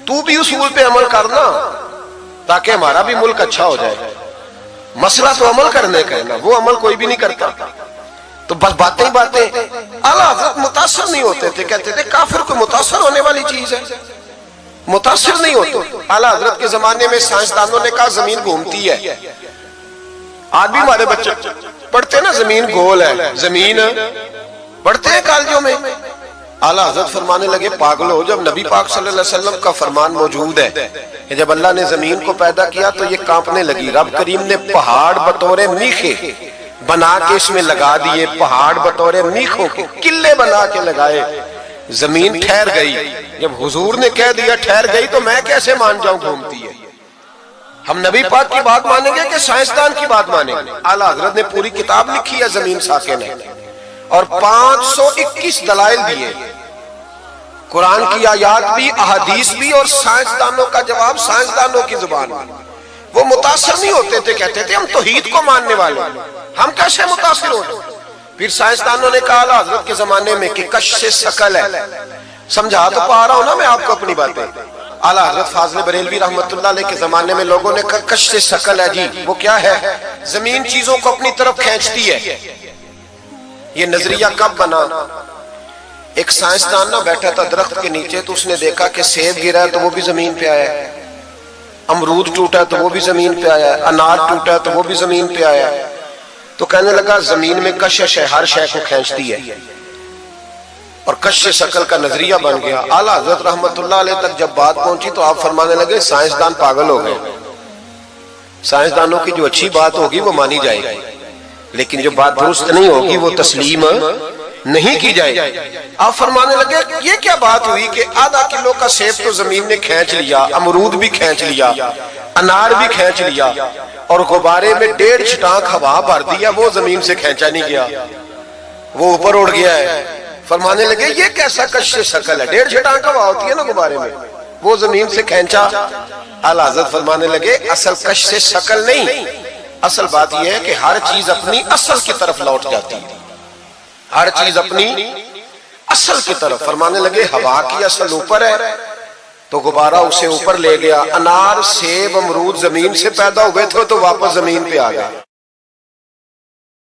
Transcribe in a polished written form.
تو بھی اصول پہ عمل کرنا تاکہ ہمارا بھی ملک اچھا ہو جائے. مسئلہ تو عمل کرنے کا ہے نا، وہ عمل کوئی بھی نہیں کرتا. تو بس باتیں ہی باتیں. اعلیٰ حضرت متاثر نہیں ہوتے تھے، کہتے تھے کافر کو متاثر ہونے والی چیز ہے، متاثر نہیں ہوتے. اعلیٰ حضرت کے زمانے میں سائنسدانوں نے کہا زمین گھومتی ہے. آج بھی ہمارے بچے پڑھتے ہیں نا زمین گول ہے، زمین پڑھتے ہیں کالجوں میں. اعلیٰ حضرت فرمانے لگے پاگل ہو، جب نبی پاک صلی اللہ علیہ وسلم کا فرمان موجود ہے کہ جب اللہ نے زمین کو پیدا کیا تو یہ کانپنے لگی. رب کریم نے پہاڑ بطور میخے بنا کے اس میں لگا دیے، پہاڑ بطور میخوں کے قلعے بنا کے لگائے. زمین ٹھہر گئی. جب حضور نے کہہ دیا ٹھہر گئی تو میں کیسے مان جاؤں گھومتی ہے؟ ہم نبی پاک کی بات مانیں گے کہ سائنسدان کی بات مانیں گے؟ اعلیٰ حضرت نے پوری کتاب لکھی ہے زمین ساکن ہے اور 521 دلائل دیے، قرآن کی آیات بھی، احادیث بھی، اور سائنسدانوں کا جواب سائنسدانوں کی زبان میں. وہ متاثر نہیں ہوتے تھے، کہتے تھے ہم توحید کو ماننے والے، ہم کیسے متاثر ہو جائیں؟ پھر سائنسدانوں نے کہا اعلیٰ حضرت کے زمانے میں کہ کشش ثقل ہے. سمجھا تو پا رہا ہوں نا میں آپ کو اپنی باتیں. اعلیٰ حضرت فاضل بریلوی رحمت اللہ علیہ کے زمانے میں لوگوں نے کہا کشش ثقل ہے جی، وہ کیا ہے؟ زمین چیزوں کو اپنی طرف کھینچتی ہے. یہ نظریہ کب بنا؟ ایک سائنسدان نہ بیٹھا تھا درخت کے نیچے، تو اس نے دیکھا کہ سیب گرا ہے تو وہ بھی زمین پہ آیا ہے، امرود ٹوٹا ہے تو وہ بھی زمین پہ آیا ہے، انار ٹوٹا ہے تو وہ بھی زمین پہ آیا ہے. تو کہنے لگا زمین میں کشش ہے، ہر شے کو کھینچتی ہے، اور کشش ثقل کا نظریہ بن گیا. اعلیٰ حضرت رحمت اللہ علیہ تک جب بات پہنچی تو آپ فرمانے لگے سائنسدان پاگل ہو گئے. سائنسدانوں کی جو اچھی بات ہوگی وہ مانی جائے گی، لیکن جو بات درست نہیں ہوگی وہ تسلیم نہیں کی جائے گی. آپ فرمانے لگے یہ کیا بات ہوئی کہ آدھا کلو کا سیب تو زمین نے کھینچ لیا، امرود بھی کھینچ لیا، انار بھی کھینچ لیا، اور غبارے میں 1.5 چھٹانک ہوا بھر دیا، وہ زمین سے کھینچا نہیں گیا، وہ اوپر اڑ گیا ہے. فرمانے لگے یہ کیسا کشش ثقل ہے؟ 1.5 چھٹانک ہوا ہوتی ہے نا غبارے میں، وہ زمین سے کھینچا. اعلیٰ حضرت فرمانے لگے اصل کشش ثقل نہیں، اصل بات یہ ہے کہ ہر چیز اپنی اصل کی طرف لوٹ جاتی ہے، ہر چیز اپنی اصل کی طرف. فرمانے لگے ہوا کی اصل اوپر ہے تو غبارہ اسے اوپر لے گیا. انار، سیب، امرود زمین سے پیدا ہوئے تھے تو واپس زمین پہ آ گئے.